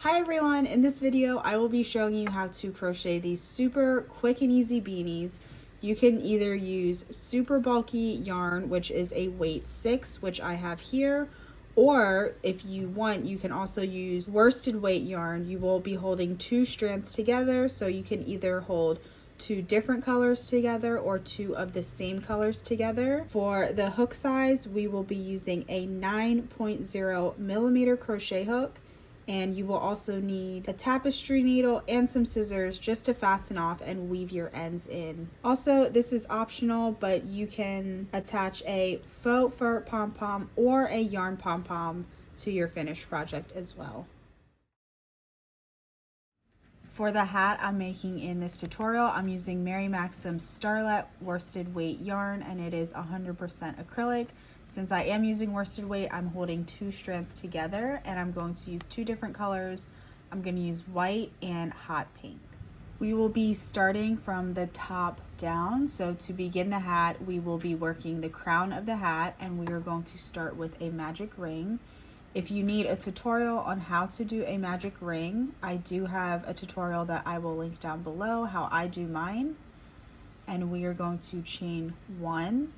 Hi everyone, in this video I will be showing you how to crochet these super quick and easy beanies. You can either use super bulky yarn, which is a weight 6, which I have here, or if you want, you can also use worsted weight yarn. You will be holding 2 strands together, so you can either hold 2 different colors together or 2 of the same colors together. For the hook size, we will be using a 9.0 millimeter crochet hook, and you will also need a tapestry needle and some scissors just to fasten off and weave your ends in. Also, this is optional, but you can attach a faux fur pom-pom or a yarn pom-pom to your finished project as well. For the hat I'm making in this tutorial, I'm using Mary Maxim's Starlette Worsted Weight yarn, and it is 100% acrylic. Since I am using worsted weight, I'm holding 2 strands together, and I'm going to use 2 different colors. I'm going to use white and hot pink. We will be starting from the top down. So to begin the hat, we will be working the crown of the hat, and we are going to start with a magic ring. If you need a tutorial on how to do a magic ring, I do have a tutorial that I will link down below how I do mine. And we are going to chain 1,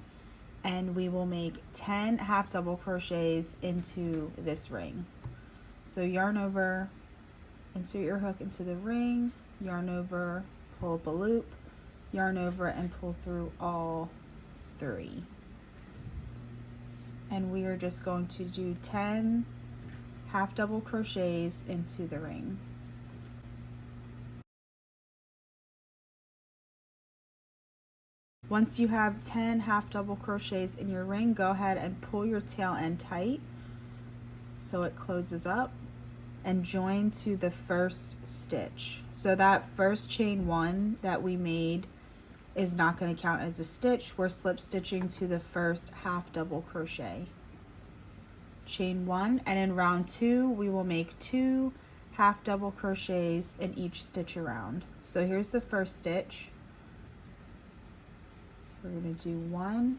and we will make 10 half double crochets into this ring. So yarn over, insert your hook into the ring, yarn over, pull up a loop, yarn over, and pull through all 3. And we are just going to do 10 half double crochets into the ring. Once you have 10 half double crochets in your ring, go ahead and pull your tail end tight so it closes up, and join to the first stitch. So that first chain 1 that we made is not going to count as a stitch. We're slip stitching to the first half double crochet. Chain 1, and in round 2 we will make 2 half double crochets in each stitch around. So here's the first stitch. We're going to do 1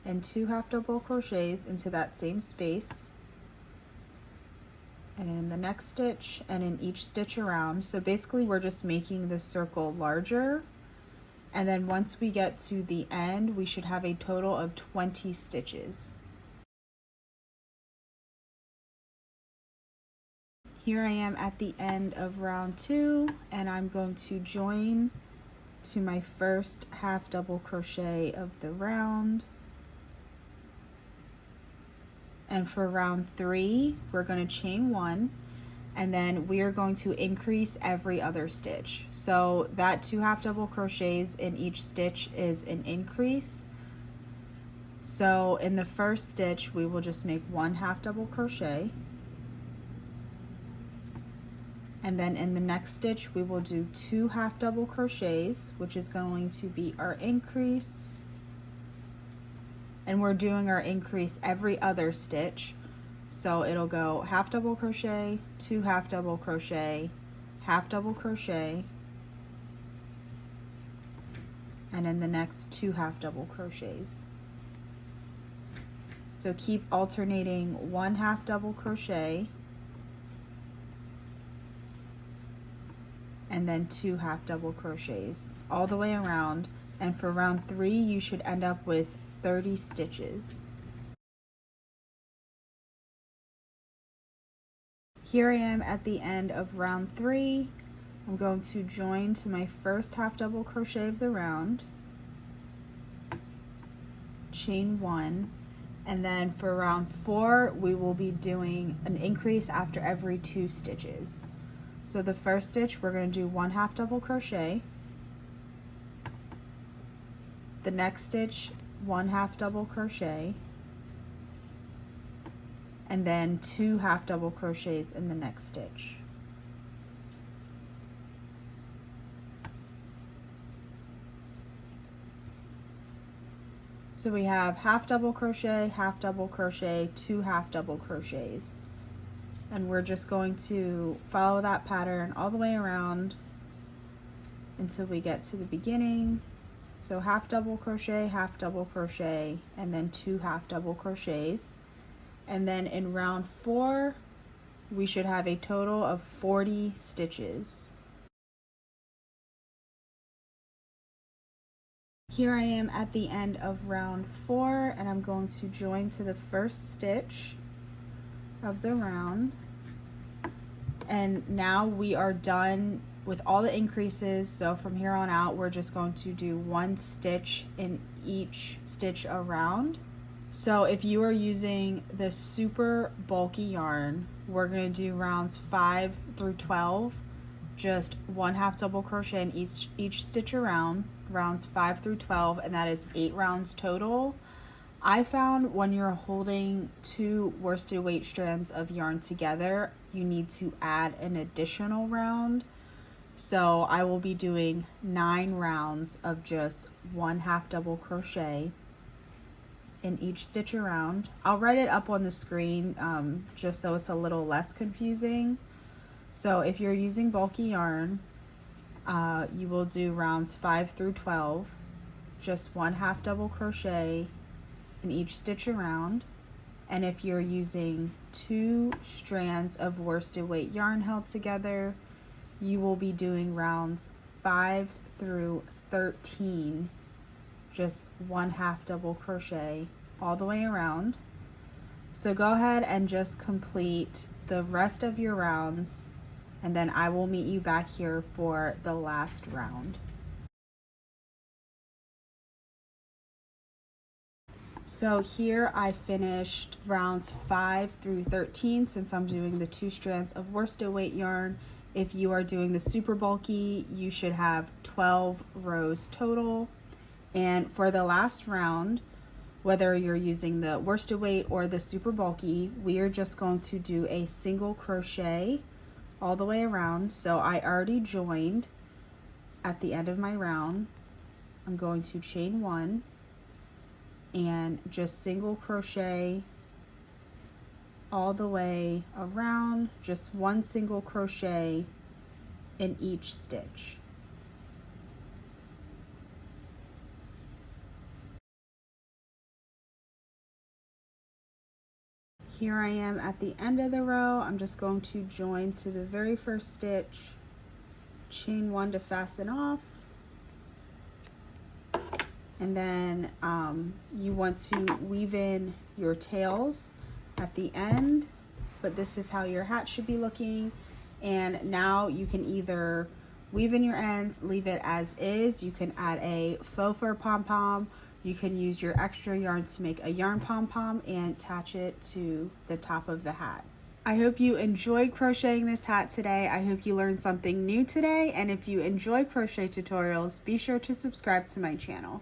and 2 half double crochets into that same space, and in the next stitch and in each stitch around. So basically we're just making the circle larger, and then once we get to the end we should have a total of 20 stitches. Here I am at the end of round 2, and I'm going to join to my first half double crochet of the round. And for round 3 we're going to chain 1, and then we are going to increase every other stitch. So that 2 half double crochets in each stitch is an increase. So in the first stitch we will just make 1 half double crochet, and then in the next stitch we will do 2 half double crochets, which is going to be our increase. And we're doing our increase every other stitch, so it'll go half double crochet, 2 half double crochet, half double crochet, and in the next 2 half double crochets. So keep alternating 1 half double crochet and then 2 half double crochets all the way around, and for round 3 you should end up with 30 stitches. Here I am at the end of round 3. I'm going to join to my first half double crochet of the round, chain 1, and then for round 4 we will be doing an increase after every 2 stitches. So the first stitch we're going to do 1 half double crochet, the next stitch 1 half double crochet, and then 2 half double crochets in the next stitch. So we have half double crochet, 2 half double crochets. And we're just going to follow that pattern all the way around until we get to the beginning. So half double crochet, and then 2 half double crochets. And then in round 4 we should have a total of 40 stitches. Here I am at the end of round 4, and I'm going to join to the first stitch of the round. And now we are done with all the increases, so from here on out we're just going to do 1 stitch in each stitch around. So if you are using the super bulky yarn, we're going to do rounds 5 through 12, just 1/2 double crochet in each stitch around, rounds 5 through 12, and that is 8 rounds total. I found when you're holding 2 worsted weight strands of yarn together, you need to add an additional round. So I will be doing 9 rounds of just 1/2 double crochet in each stitch around. I'll write it up on the screen just so it's a little less confusing. So if you're using bulky yarn, you will do rounds 5 through 12, just 1/2 double crochet in each stitch around. And if you're using 2 strands of worsted weight yarn held together, you will be doing rounds 5 through 13, just 1/2 double crochet all the way around. So go ahead and just complete the rest of your rounds, and then I will meet you back here for the last round. So here I finished rounds 5 through 13 since I'm doing the 2 strands of worsted weight yarn. If you are doing the super bulky, you should have 12 rows total. And for the last round, whether you're using the worsted weight or the super bulky, we are just going to do a single crochet all the way around. So I already joined at the end of my round. I'm going to chain 1 and just single crochet all the way around, just 1 single crochet in each stitch. Here I am at the end of the row. I'm just going to join to the very first stitch, chain 1 to fasten off, and then you want to weave in your tails at the end, but this is how your hat should be looking. And now you can either weave in your ends, leave it as is, you can add a faux fur pom-pom, you can use your extra yarn to make a yarn pom-pom and attach it to the top of the hat. I hope you enjoyed crocheting this hat today. I hope you learned something new today, and if you enjoy crochet tutorials, be sure to subscribe to my channel.